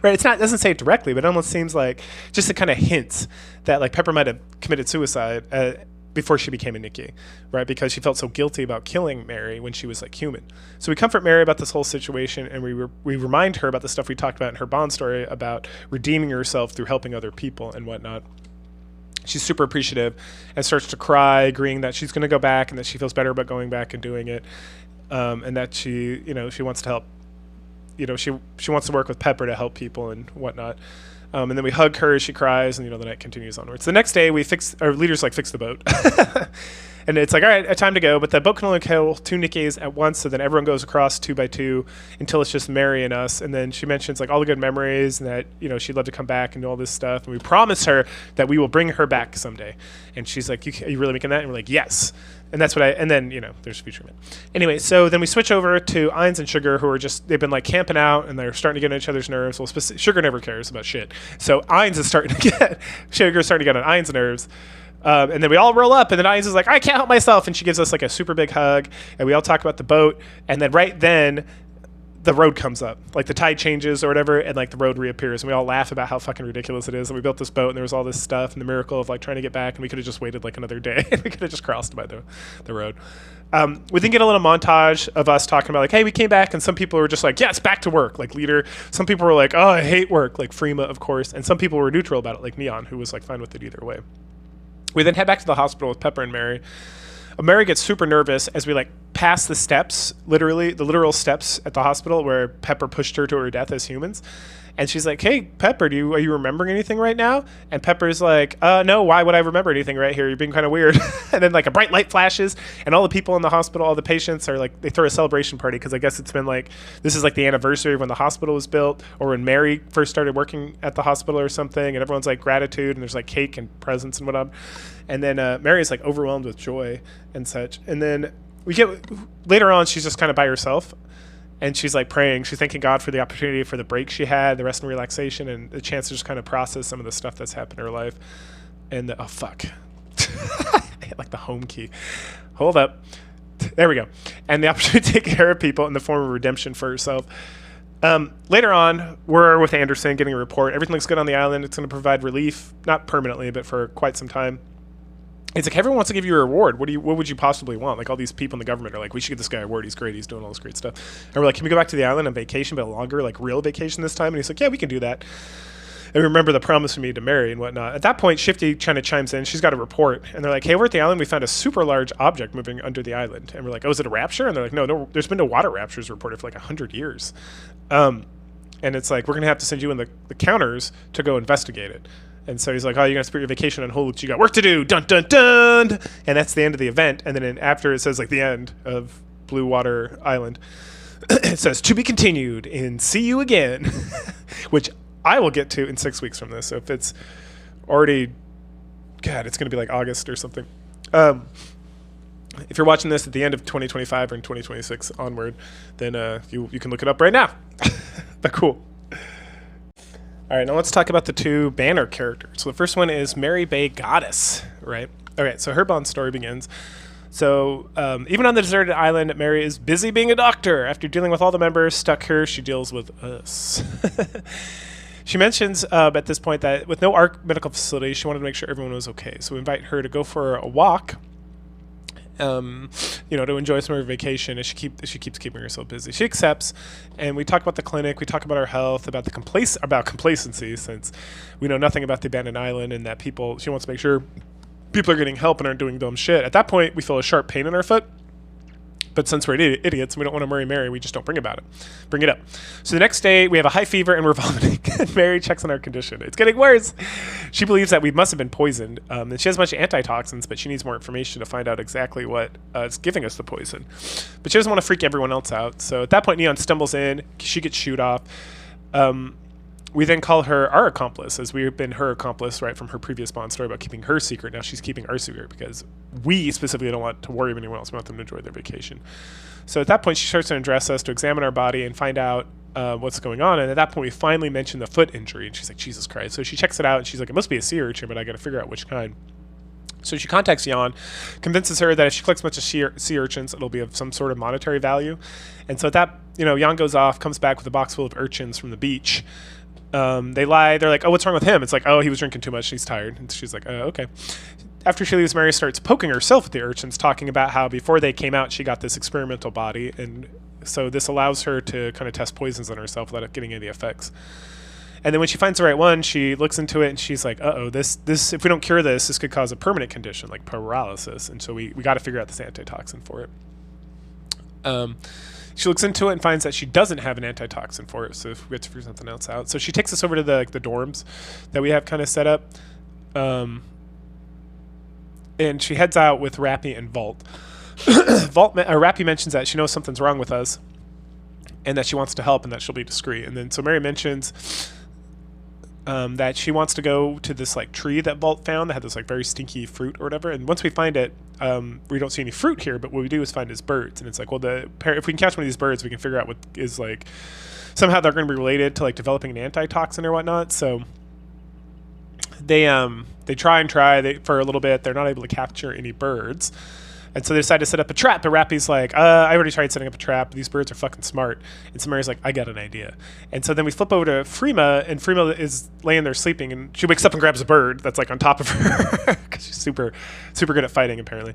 Right? It doesn't say it directly, but it almost seems like just a kind of hints that like Pepper might have committed suicide before she became a Nikke, right? Because she felt so guilty about killing Mary when she was like human. So we comfort Mary about this whole situation, and we remind her about the stuff we talked about in her Bond story about redeeming herself through helping other people and whatnot. She's super appreciative and starts to cry, agreeing that she's going to go back and that she feels better about going back and doing it, and that she wants to help. She wants to work with Pepper to help people and whatnot. And then we hug her as she cries, and the night continues onwards. The next day, our leaders fix the boat. And it's like, all right, time to go. But the boat can only kill 2 Nikkes at once, so then everyone goes across 2 by 2 until it's just Mary and us. And then she mentions like all the good memories and that, she'd love to come back and do all this stuff. And we promise her that we will bring her back someday. And she's like, are you really making that? And we're like, yes. And that's and then, there's future men. Anyway, so then we switch over to Ines and Sugar, who are they've been like camping out and they're starting to get on each other's nerves. Well, Sugar never cares about shit. So Sugar's starting to get on Ines' nerves. And then we all roll up, and then Ines is like, I can't help myself. And she gives us like a super big hug, and we all talk about the boat. And then right then, the road comes up. Like the tide changes or whatever, and like the road reappears. And we all laugh about how fucking ridiculous it is. And we built this boat, and there was all this stuff, and the miracle of like trying to get back. And we could have just waited like another day, and we could have just crossed by the road. We then get a little montage of us talking about like, hey, we came back, and some people were just like, yes, back to work, like Leader. Some people were like, oh, I hate work, like Freema, of course. And some people were neutral about it, like Neon, who was like fine with it either way. We then head back to the hospital with Pepper and Mary. Mary gets super nervous as we like pass the steps, literally the literal steps at the hospital where Pepper pushed her to her death as humans. And she's like, hey, Pepper, are you remembering anything right now? And Pepper's like, no, why would I remember anything right here? You're being kind of weird. And then like a bright light flashes, and all the people in the hospital, all the patients are like, they throw a celebration party because I guess it's been like, this is like the anniversary of when the hospital was built, or when Mary first started working at the hospital or something. And everyone's like gratitude, and there's like cake and presents and whatnot. And then Mary's like overwhelmed with joy and such. And then we get, later on, she's just kind of by herself. And she's like praying. She's thanking God for the opportunity for the break she had, the rest and relaxation, and the chance to just kind of process some of the stuff that's happened in her life. And oh fuck, I hit like the home key. Hold up, there we go. And the opportunity to take care of people in the form of redemption for herself. Later on, we're with Anderson getting a report. Everything looks good on the island. It's going to provide relief, not permanently, but for quite some time. It's like, everyone wants to give you a reward. What would you possibly want? Like all these people in the government are like, we should give this guy a reward. He's great. He's doing all this great stuff. And we're like, can we go back to the island on vacation, but a longer, like real vacation this time? And he's like, yeah, we can do that. And remember the promise we made to Mary and whatnot. At that point, Shifty kind of chimes in. She's got a report. And they're like, hey, we're at the island. We found a super large object moving under the island. And we're like, oh, is it a rapture? And they're like, no, there's been no water raptures reported for like 100 years. And it's like, we're going to have to send you in the counters to go investigate it. And so he's like, oh, you're going to put your vacation on hold. You got work to do. Dun, dun, dun. And that's the end of the event. And then after it says like the end of Blue Water Island, it says to be continued in See You Again, which I will get to in 6 weeks from this. So if it's already, God, it's going to be like August or something. If you're watching this at the end of 2025 or in 2026 onward, then you can look it up right now. But cool. All right, now let's talk about the 2 banner characters. So the first one is Mary Bay Goddess, right? Okay, so her Bond story begins. So even on the deserted island, Mary is busy being a doctor. After dealing with all the members stuck here, she deals with us. She mentions at this point that with no ARC medical facility, she wanted to make sure everyone was okay. So we invite her to go for a walk, to enjoy some of her vacation as she keeps keeping herself busy. She accepts, and we talk about the clinic, we talk about her health, about complacency, since we know nothing about the abandoned island, and that she wants to make sure people are getting help and aren't doing dumb shit. At that point, we feel a sharp pain in our foot. But since we're idiots and we don't want to worry Mary, we just don't bring it up. So the next day, we have a high fever and we're vomiting. Mary checks on our condition. It's getting worse. She believes that we must have been poisoned. And she has a bunch of antitoxins, but she needs more information to find out exactly what is giving us the poison. But she doesn't want to freak everyone else out. So at that point, Neon stumbles in. She gets shooed off. We then call her our accomplice, as we've been her accomplice, right, from her previous Bond story about keeping her secret. Now she's keeping our secret because we specifically don't want to worry of anyone else. We want them to enjoy their vacation. So at that point, she starts to undress us to examine our body and find out what's going on. And at that point, we finally mention the foot injury. And she's like, Jesus Christ. So she checks it out, and she's like, it must be a sea urchin, but I got to figure out which kind. So she contacts Jan, convinces her that if she collects a bunch of sea urchins, it'll be of some sort of monetary value. And so at that, Jan goes off, comes back with a box full of urchins from the beach. They lie. They're like, oh, what's wrong with him? It's like, oh, he was drinking too much. He's tired. And she's like, oh, okay. After she leaves, Mary starts poking herself with the urchins, talking about how before they came out, she got this experimental body. And so this allows her to kind of test poisons on herself without getting any effects. And then when she finds the right one, she looks into it and she's like, uh-oh, this if we don't cure this could cause a permanent condition like paralysis. And so we got to figure out this antitoxin for it. She looks into it and finds that she doesn't have an antitoxin for it. So if we have to figure something else out. So she takes us over to the dorms that we have kind of set up. And she heads out with Rappy and Vault. Rappy mentions that she knows something's wrong with us and that she wants to help and that she'll be discreet. And then so Mary mentions that she wants to go to this like tree that Vault found that had this like very stinky fruit or whatever. And once we find it, we don't see any fruit here, but what we do is find his birds. And it's like, well, if we can catch one of these birds, we can figure out what is like, somehow they're going to be related to like developing an antitoxin or whatnot. So they try for a little bit. They're not able to capture any birds. And so they decide to set up a trap, but Rappy's like, I already tried setting up a trap. These birds are fucking smart. And so Mary's like, I got an idea. And so then we flip over to Freema, and Freema is laying there sleeping, and she wakes up and grabs a bird that's like on top of her because she's super, super good at fighting, apparently.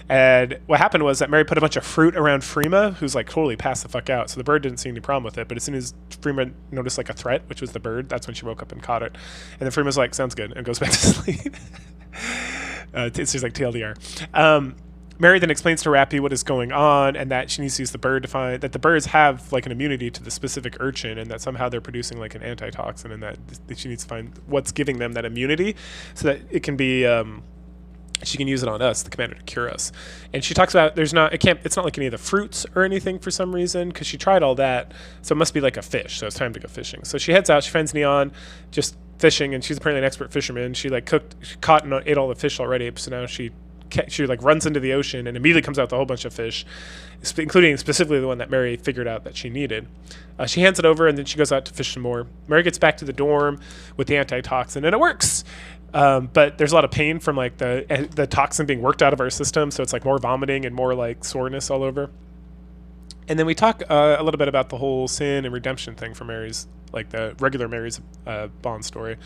And what happened was that Mary put a bunch of fruit around Freema, who's like totally passed the fuck out. So the bird didn't see any problem with it. But as soon as Freema noticed like a threat, which was the bird, that's when she woke up and caught it. And then Freema's like, sounds good, and goes back to sleep. It's just like TLDR. Mary then explains to Rappy what is going on and that she needs to use the bird to find that the birds have like an immunity to the specific urchin and that somehow they're producing like an antitoxin and that she needs to find what's giving them that immunity so that it can be she can use it on us, the commander, to cure us. And she talks about it's not like any of the fruits or anything for some reason because she tried all that, so it must be like a fish. So it's time to go fishing. So she heads out. She finds Neon just fishing, and she's apparently an expert fisherman. She like caught and ate all the fish already, so now she like runs into the ocean and immediately comes out with a whole bunch of fish, including specifically the one that Mary figured out that she needed. She hands it over and then she goes out to fish some more. Mary gets back to the dorm with the antitoxin and it works. But there's a lot of pain from like the toxin being worked out of our system. So it's like more vomiting and more like soreness all over. And then we talk a little bit about the whole sin and redemption thing for Mary's, like the regular Mary's Bond story.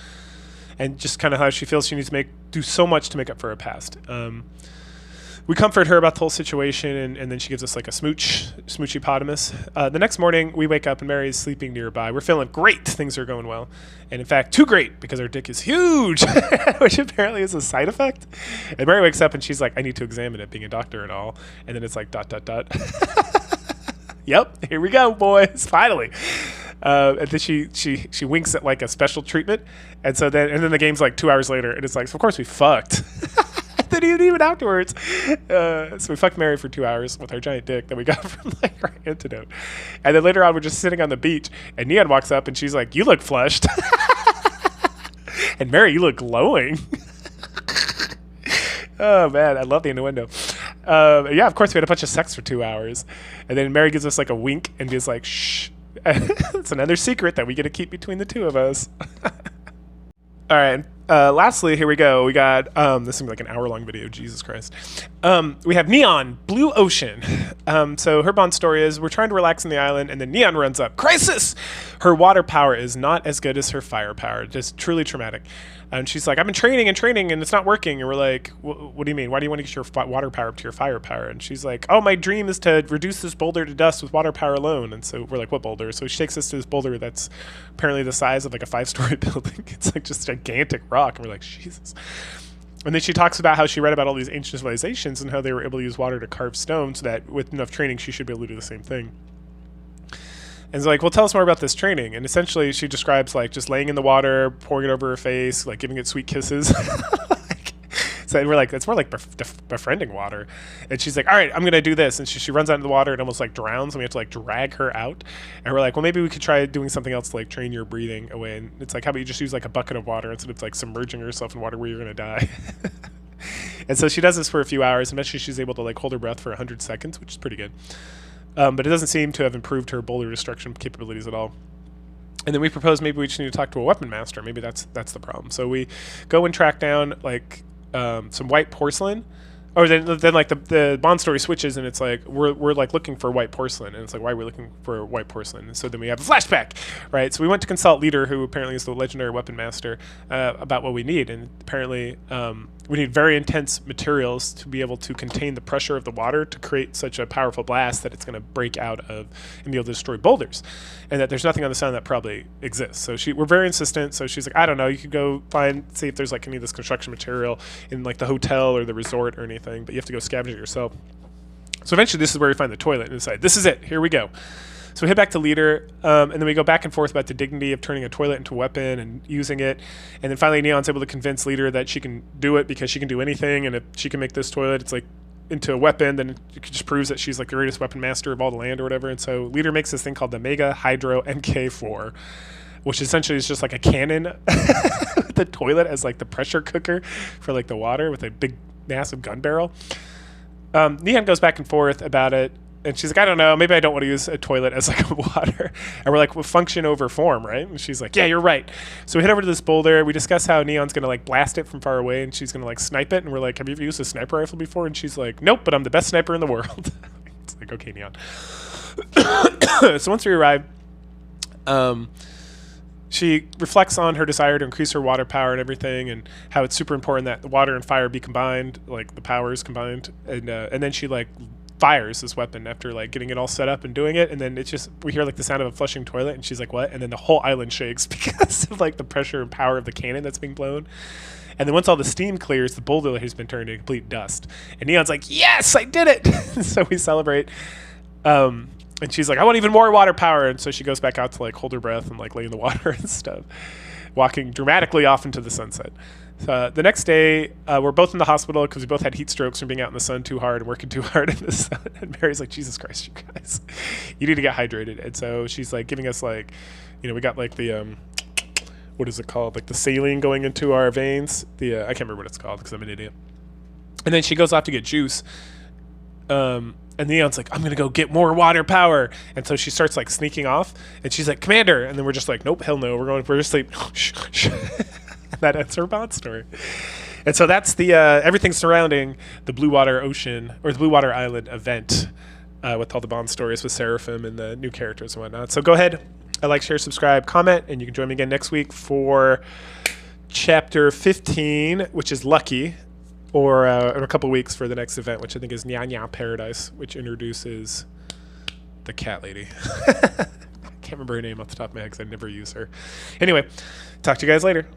And just kind of how she feels she needs to do so much to make up for her past. We comfort her about the whole situation, and then she gives us like a smoochie-potamus. The next morning, we wake up and Mary's sleeping nearby. We're feeling great. Things are going well. And in fact, too great, because our dick is huge, which apparently is a side effect. And Mary wakes up and she's like, I need to examine it, being a doctor and all. And then it's like, ... Yep, here we go, boys, finally. And then she winks at like a special treatment, and then the game's like 2 hours later, and it's like, so of course we fucked. Then even afterwards, so we fucked Mary for 2 hours with our giant dick that we got from like our antidote, and then later on we're just sitting on the beach, and Neon walks up and she's like, "You look flushed," and Mary, you look glowing. Oh man, I love the innuendo. Yeah, of course we had a bunch of sex for 2 hours, and then Mary gives us like a wink and is like, "Shh." It's another secret that we get to keep between the two of us. All right. Lastly, here we go. We got this is gonna be like an hour-long video. Jesus Christ. We have Neon, Blue Ocean. So her Bond story is we're trying to relax on the island, and then Neon runs up. Crisis! Her water power is not as good as her fire power. Just truly traumatic. And she's like, I've been training, and it's not working. And we're like, what do you mean? Why do you want to get your water power up to your fire power? And she's like, oh, my dream is to reduce this boulder to dust with water power alone. And so we're like, what boulder? So she takes us to this boulder that's apparently the size of like a 5-story building. It's like just a gigantic rock. And we're like, Jesus. And then she talks about how she read about all these ancient civilizations and how they were able to use water to carve stone, so that with enough training, she should be able to do the same thing. And it's like, well, tell us more about this training. And essentially, she describes like just laying in the water, pouring it over her face, like giving it sweet kisses. So we're like, it's more like befriending water. And she's like, all right, I'm going to do this. And she runs out into the water and almost like drowns. And we have to like drag her out. And we're like, well, maybe we could try doing something else to like train your breathing away. And it's like, how about you just use like a bucket of water instead of like submerging yourself in water where you're going to die. And so she does this for a few hours. And eventually she's able to like hold her breath for 100 seconds, which is pretty good. But it doesn't seem to have improved her boulder destruction capabilities at all. And then we propose maybe we just need to talk to a weapon master. Maybe that's the problem. So we go and track down like some white porcelain. Or then like the Bond story switches and it's like we're like looking for white porcelain, and it's like, why are we looking for white porcelain? And so then we have a flashback, right? So we went to consult Leader, who apparently is the legendary weapon master, about what we need, and apparently we need very intense materials to be able to contain the pressure of the water to create such a powerful blast that it's going to break out of and be able to destroy boulders, and that there's nothing on the sun that probably exists. So we're very insistent. So she's like, I don't know, you could go see if there's like any of this construction material in like the hotel or the resort or anything, but you have to go scavenge it yourself. So eventually this is where we find the toilet and decide, this is it, here we go. So we head back to Leader, and then we go back and forth about the dignity of turning a toilet into a weapon and using it. And then finally Neon's able to convince Leader that she can do it because she can do anything, and if she can make this toilet, it's like into a weapon, then it just proves that she's like the greatest weapon master of all the land or whatever. And so Leader makes this thing called the Mega Hydro MK4, which essentially is just like a cannon with the toilet as like the pressure cooker for like the water with a big massive gun barrel. Neon goes back and forth about it, and she's like, I don't know, maybe I don't want to use a toilet as like a water. And we're like, well, function over form, right? And she's like, yeah, you're right. So we head over to this boulder. We discuss how Neon's going to like blast it from far away, and she's going to like snipe it. And we're like, have you ever used a sniper rifle before? And she's like, nope, but I'm the best sniper in the world. It's like, okay, Neon. So once we arrive, she reflects on her desire to increase her water power and everything, and how it's super important that the water and fire be combined, like the powers combined. And then she like fires this weapon after like getting it all set up and doing it, and then it's just, we hear like the sound of a flushing toilet, and she's like, what? And then the whole island shakes because of like the pressure and power of the cannon that's being blown. And then once all the steam clears, the boulder has been turned to complete dust, and Neon's like, yes, I did it. So we celebrate, and she's like, I want even more water power. And so she goes back out to like hold her breath and like lay in the water and stuff, walking dramatically off into the sunset. The next day, we're both in the hospital because we both had heat strokes from being out in the sun too hard and working too hard in the sun. And Mary's like, Jesus Christ, you guys, you need to get hydrated. And so she's like giving us like, we got like the, what is it called? Like the saline going into our veins. I can't remember what it's called because I'm an idiot. And then she goes off to get juice. And Neon's like, I'm going to go get more water power. And so she starts like sneaking off, and she's like, Commander. And then we're just like, nope, hell no. We're just like, shh, shh. That ends her Bond story. And so that's the everything surrounding the Blue Water Ocean, or the Blue Water Island event, with all the Bond stories with Seraphim and the new characters and whatnot. So go ahead, like, share, subscribe, comment, and you can join me again next week for chapter 15, which is Lucky, or in a couple weeks for the next event, which I think is Nya Nya Paradise, which introduces the cat lady. I can't remember her name off the top of my head because I never use her. Anyway, talk to you guys later.